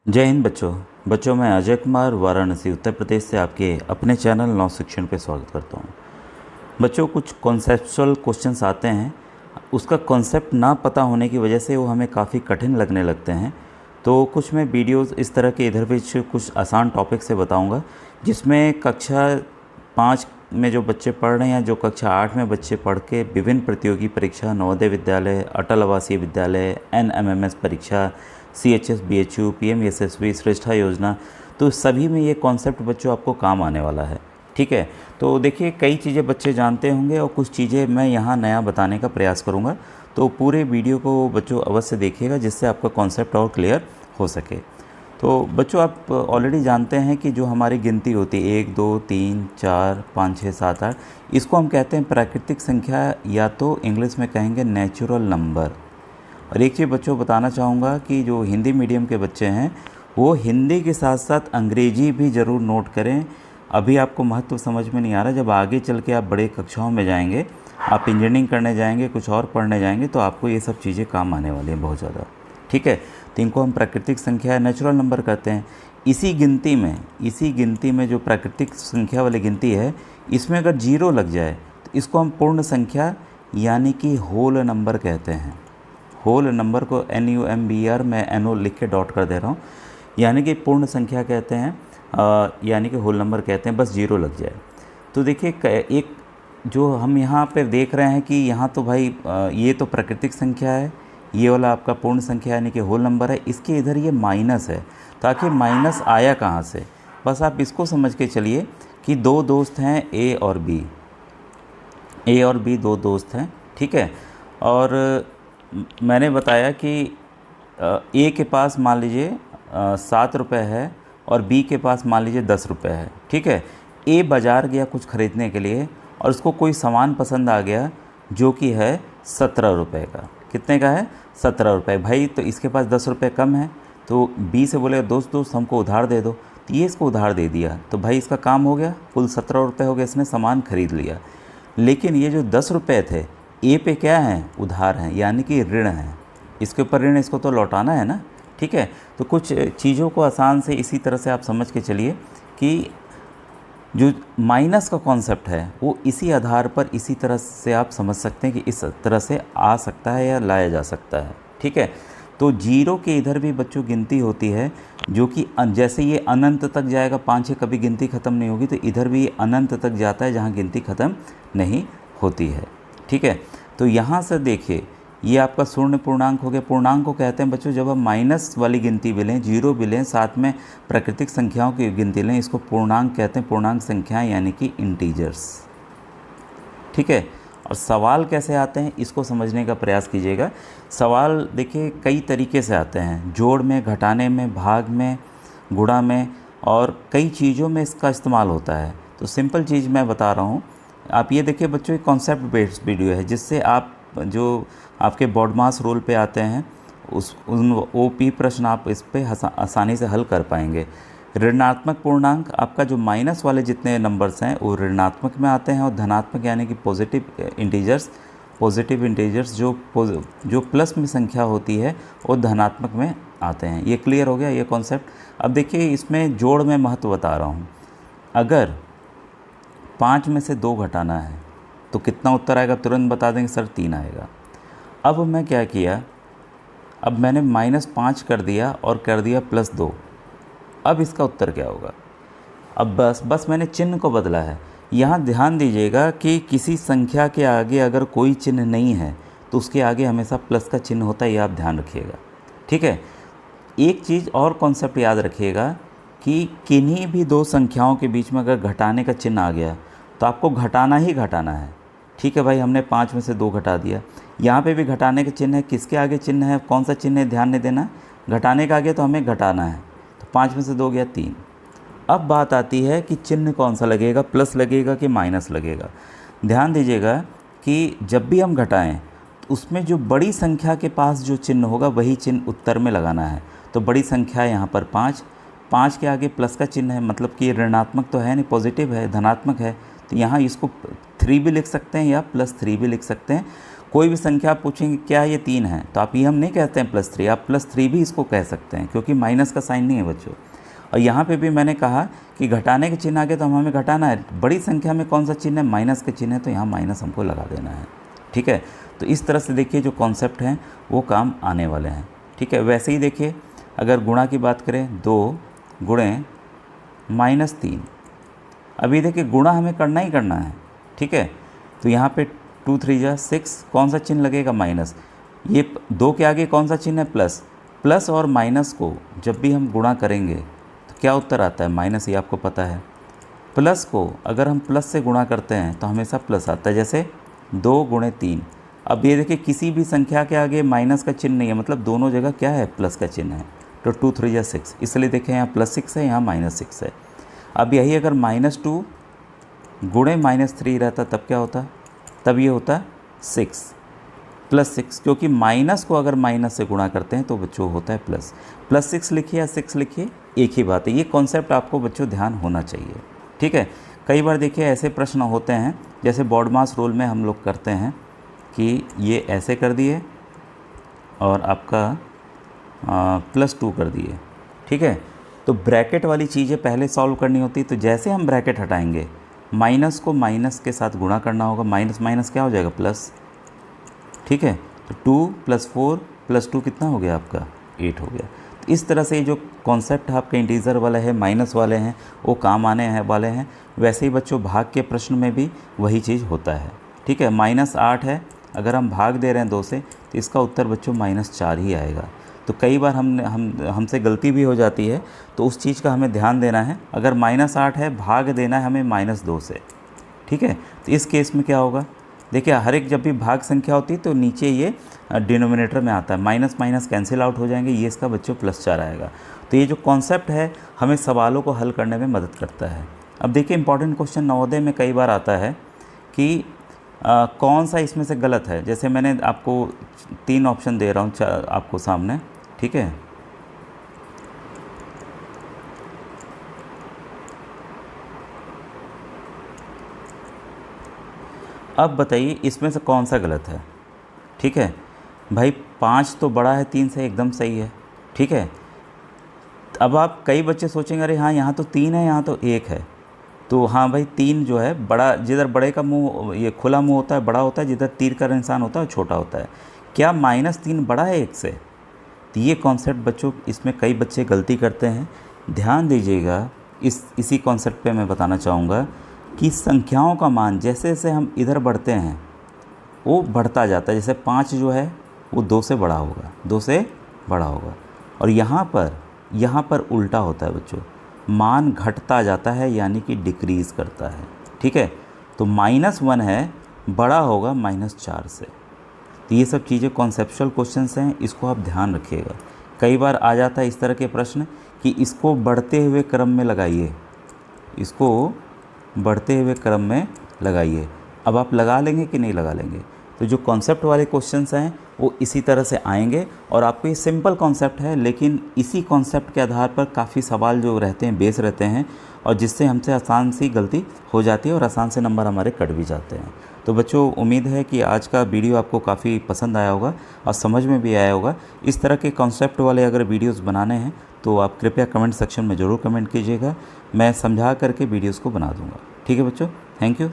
जय हिंद बच्चों मैं अजय कुमार वाराणसी उत्तर प्रदेश से आपके अपने चैनल नव शिक्षण पे स्वागत करता हूँ। बच्चों कुछ कॉन्सेप्चुअल क्वेश्चंस आते हैं, उसका कॉन्सेप्ट ना पता होने की वजह से वो हमें काफ़ी कठिन लगने लगते हैं। तो कुछ मैं वीडियोस इस तरह के इधर बीच कुछ आसान टॉपिक से बताऊँगा, जिसमें कक्षा 5 में जो बच्चे पढ़ रहे हैं, जो कक्षा 8 में बच्चे पढ़ के विभिन्न प्रतियोगी परीक्षा, नवोदय विद्यालय, अटल आवासीय विद्यालय, NMMS परीक्षा, CHS BHU PMSSB श्रेष्ठा योजना, तो सभी में ये कॉन्सेप्ट बच्चों आपको काम आने वाला है। ठीक है, तो देखिए कई चीज़ें बच्चे जानते होंगे और कुछ चीज़ें मैं यहाँ नया बताने का प्रयास करूँगा, तो पूरे वीडियो को बच्चों अवश्य देखिएगा जिससे आपका कॉन्सेप्ट और क्लियर हो सके। तो बच्चों आप ऑलरेडी जानते हैं कि जो हमारी गिनती होती है 1 2 3 4 5 6 7 8, इसको हम कहते हैं प्राकृतिक संख्या, या तो इंग्लिश में कहेंगे नेचुरल नंबर। और एक चीज़ बच्चों बताना चाहूँगा कि जो हिंदी मीडियम के बच्चे हैं वो हिंदी के साथ साथ अंग्रेजी भी ज़रूर नोट करें। अभी आपको महत्व समझ में नहीं आ रहा, जब आगे चल के आप बड़े कक्षाओं में जाएंगे, आप इंजीनियरिंग करने जाएंगे, कुछ और पढ़ने जाएंगे, तो आपको ये सब चीज़ें काम आने वाली हैं बहुत ज़्यादा। ठीक है, तो इनको हम प्राकृतिक संख्या नेचुरल नंबर कहते हैं। इसी गिनती में जो प्राकृतिक संख्या वाली गिनती है, इसमें अगर 0 लग जाए तो इसको हम पूर्ण संख्या यानी कि होल नंबर कहते हैं। होल नंबर को NUMBR मैं NO लिख के डॉट कर दे रहा हूँ, यानी कि पूर्ण संख्या कहते हैं, यानी कि होल नंबर कहते हैं, बस 0 लग जाए। तो देखिए एक जो हम यहाँ पे देख रहे हैं कि यहाँ तो भाई ये तो प्राकृतिक संख्या है, ये वाला आपका पूर्ण संख्या यानी कि होल नंबर है, इसके इधर ये माइनस है। ताकि माइनस आया कहाँ से, बस आप इसको समझ के चलिए कि दो दोस्त हैं A और B दो दोस्त हैं। ठीक है, और मैंने बताया कि A के पास मान लीजिए 7 रुपये है और B के पास मान लीजिए 10 रुपये है। ठीक है, A बाज़ार गया कुछ ख़रीदने के लिए और उसको कोई सामान पसंद आ गया जो कि है 17 रुपये का। कितने का है? 17 रुपये। भाई तो इसके पास 10 रुपये कम है, तो B से बोले दोस्त हमको उधार दे दो, तो ये इसको उधार दे दिया, तो भाई इसका काम हो गया, कुल 17 रुपये हो गया, इसने सामान ख़रीद लिया। लेकिन ये जो 10 रुपये थे A पे क्या हैं? उधार हैं, यानी कि ऋण हैं। इसके ऊपर ऋण, इसको तो लौटाना है ना। ठीक है, तो कुछ चीज़ों को आसान से इसी तरह से आप समझ के चलिए कि जो माइनस का कॉन्सेप्ट है वो इसी आधार पर, इसी तरह से आप समझ सकते हैं कि इस तरह से आ सकता है या लाया जा सकता है। ठीक है, तो 0 के इधर भी बच्चों गिनती होती है, जो कि जैसे ये अनंत तक जाएगा, 5 6 कभी गिनती ख़त्म नहीं होगी, तो इधर भी ये अनंत तक जाता है जहाँ गिनती ख़त्म नहीं होती है। ठीक है, तो यहाँ से देखिए ये आपका शून्य पूर्णांक हो गया। पूर्णांक को कहते हैं बच्चों जब हम माइनस वाली गिनती भी लें, 0 भी लें, साथ में प्राकृतिक संख्याओं की गिनती लें, इसको पूर्णांक कहते हैं, पूर्णांक संख्याएं यानी कि इंटीजर्स। ठीक है, और सवाल कैसे आते हैं इसको समझने का प्रयास कीजिएगा। सवाल देखिए कई तरीके से आते हैं, जोड़ में, घटाने में, भाग में, गुणा में, और कई चीज़ों में इसका इस्तेमाल होता है। तो सिंपल चीज़ मैं बता रहा हूँ, आप ये देखिए बच्चों, एक कॉन्सेप्ट बेस्ड वीडियो है, जिससे आप जो आपके बोर्ड मास रोल पे आते हैं उन OP प्रश्न आप इस पे आसानी से हल कर पाएंगे। ऋणात्मक पूर्णांक, आपका जो माइनस वाले जितने नंबर्स हैं वो ऋणात्मक में आते हैं, और धनात्मक यानी कि पॉजिटिव इंटीजर्स जो प्लस में संख्या होती है वो धनात्मक में आते हैं। ये क्लियर हो गया ये कॉन्सेप्ट। अब देखिए इसमें जोड़ में महत्व बता रहा हूँ। अगर 5 में से 2 घटाना है तो कितना उत्तर आएगा? तुरंत बता देंगे सर 3 आएगा। अब मैं क्या किया, अब मैंने -5 कर दिया और कर दिया +2। अब इसका उत्तर क्या होगा? अब बस मैंने चिन्ह को बदला है। यहाँ ध्यान दीजिएगा कि किसी संख्या के आगे अगर कोई चिन्ह नहीं है तो उसके आगे हमेशा प्लस का चिन्ह होता है, ये आप ध्यान रखिएगा। ठीक है, एक चीज़ और कॉन्सेप्ट याद रखिएगा कि किन्हीं भी 2 संख्याओं के बीच में अगर घटाने का चिन्ह आ गया तो आपको घटाना ही घटाना है। ठीक है भाई, हमने 5 में से 2 घटा दिया, यहाँ पे भी घटाने का चिन्ह है, किसके आगे चिन्ह है, कौन सा चिन्ह है, ध्यान नहीं देना, घटाने का आगे तो हमें घटाना है, तो 5 में से 2 गया 3। अब बात आती है कि चिन्ह कौन सा लगेगा, प्लस लगेगा कि माइनस लगेगा। ध्यान दीजिएगा कि जब भी हम घटाएं तो उसमें जो बड़ी संख्या के पास जो चिन्ह होगा वही चिन्ह उत्तर में लगाना है। तो बड़ी संख्या यहाँ पर 5 के आगे प्लस का चिन्ह है, मतलब कि ऋणात्मक तो है नहीं, पॉजिटिव है, धनात्मक है, तो यहाँ इसको 3 भी लिख सकते हैं या +3 भी लिख सकते हैं। कोई भी संख्या आप पूछेंगे क्या ये 3 है, तो आप ये हम नहीं कहते हैं +3, आप +3 भी इसको कह सकते हैं, क्योंकि माइनस का साइन नहीं है बच्चों। और यहाँ पे भी मैंने कहा कि घटाने के चिन्ह आगे तो हमें घटाना है, बड़ी संख्या में कौन सा चिन्ह है, माइनस के चिन्ह है, तो यहाँ माइनस हमको लगा देना है। ठीक है, तो इस तरह से देखिए जो कॉन्सेप्ट हैं वो काम आने वाले हैं। ठीक है, वैसे ही देखिए अगर गुणा की बात करें, 2 गुणे -3, अभी देखिए गुणा हमें करना ही करना है। ठीक है, तो यहाँ पे 2 3 जा 6, कौन सा चिन्ह लगेगा, माइनस। ये 2 के आगे कौन सा चिन्ह है, प्लस। प्लस और माइनस को जब भी हम गुणा करेंगे तो क्या उत्तर आता है, माइनस, ये आपको पता है। प्लस को अगर हम प्लस से गुणा करते हैं तो हमेशा प्लस आता है, जैसे 2 गुणे 3। अब ये देखिए किसी भी संख्या के आगे माइनस का चिन्ह नहीं है, मतलब दोनों जगह क्या है, प्लस का चिन्ह है। तो 2 3 जा 6, इसलिए देखें यहाँ +6 है, यहाँ -6 है। अब यही अगर -2 गुणे -3 रहता तब क्या होता, तब ये होता 6 +6, क्योंकि माइनस को अगर माइनस से गुणा करते हैं तो बच्चों होता है प्लस। +6 लिखिए या 6 लिखिए, एक ही बात है। ये कॉन्सेप्ट आपको बच्चों ध्यान होना चाहिए। ठीक है, कई बार देखिए ऐसे प्रश्न होते हैं, जैसे बॉडमास रूल में हम लोग करते हैं कि ये ऐसे कर दिए और आपका +2 कर दिए। ठीक है, तो ब्रैकेट वाली चीज़ें पहले सॉल्व करनी होती, तो जैसे हम ब्रैकेट हटाएंगे माइनस को माइनस के साथ गुणा करना होगा, माइनस माइनस क्या हो जाएगा, प्लस। ठीक है, तो 2 + 4 + 2 कितना हो गया आपका, 8 हो गया। तो इस तरह से जो कॉन्सेप्ट आपके इंटीजर वाले हैं, माइनस वाले हैं, वो काम आने हैं वाले हैं। वैसे ही बच्चों भाग के प्रश्न में भी वही चीज़ होता है। ठीक है, -8 है, अगर हम भाग दे रहे हैं 2 से तो इसका उत्तर बच्चों -4 ही आएगा। तो कई बार हमसे गलती भी हो जाती है, तो उस चीज़ का हमें ध्यान देना है। अगर -8 है, भाग देना है हमें -2 से। ठीक है, तो इस केस में क्या होगा, देखिए हर एक जब भी भाग संख्या होती है तो नीचे ये डिनोमिनेटर में आता है, माइनस माइनस कैंसिल आउट हो जाएंगे, ये इसका बच्चों +4 आएगा। तो ये जो कॉन्सेप्ट है हमें सवालों को हल करने में मदद करता है। अब देखिए इंपॉर्टेंट क्वेश्चन नवोदय में कई बार आता है कि कौन सा इसमें से गलत है। जैसे मैंने आपको 3 ऑप्शन दे रहा हूँ आपको सामने। ठीक है, अब बताइए इसमें से कौन सा गलत है। ठीक है भाई, 5 तो बड़ा है 3 से, एकदम सही है। ठीक है, अब आप कई बच्चे सोचेंगे अरे हाँ यहाँ तो 3 है, यहाँ तो 1 है। तो हाँ भाई 3 जो है बड़ा, जिधर बड़े का मुंह ये खुला मुंह होता है बड़ा होता है, जिधर तीर का निशान होता है छोटा होता है। क्या -3 बड़ा है 1 से? तो ये कॉन्सेप्ट बच्चों इसमें कई बच्चे गलती करते हैं, ध्यान दीजिएगा। इसी कॉन्सेप्ट पे मैं बताना चाहूँगा कि संख्याओं का मान जैसे जैसे हम इधर बढ़ते हैं वो बढ़ता जाता है। जैसे 5 जो है वो 2 से बड़ा होगा, 2 से बड़ा होगा। और यहाँ पर उल्टा होता है बच्चों, मान घटता जाता है, यानी कि डिक्रीज़ करता है। ठीक है, तो -1 है, बड़ा होगा -4 से। तो ये सब चीज़ें कॉन्सेप्चुअल क्वेश्चंस हैं, इसको आप ध्यान रखिएगा। कई बार आ जाता है इस तरह के प्रश्न कि इसको बढ़ते हुए क्रम में लगाइए, इसको बढ़ते हुए क्रम में लगाइए। अब आप लगा लेंगे कि नहीं लगा लेंगे? तो जो कॉन्सेप्ट वाले क्वेश्चंस हैं वो इसी तरह से आएंगे, और आपको ये सिंपल कॉन्सेप्ट है, लेकिन इसी कॉन्सेप्ट के आधार पर काफ़ी सवाल जो रहते हैं बेस रहते हैं, और जिससे हमसे आसान सी गलती हो जाती है और आसान से नंबर हमारे कट भी जाते हैं। तो बच्चों उम्मीद है कि आज का वीडियो आपको काफ़ी पसंद आया होगा और समझ में भी आया होगा। इस तरह के कॉन्सेप्ट वाले अगर वीडियोज़ बनाने हैं तो आप कृपया कमेंट सेक्शन में ज़रूर कमेंट कीजिएगा, मैं समझा करके वीडियोज़ को बना दूँगा। ठीक है बच्चों, थैंक यू।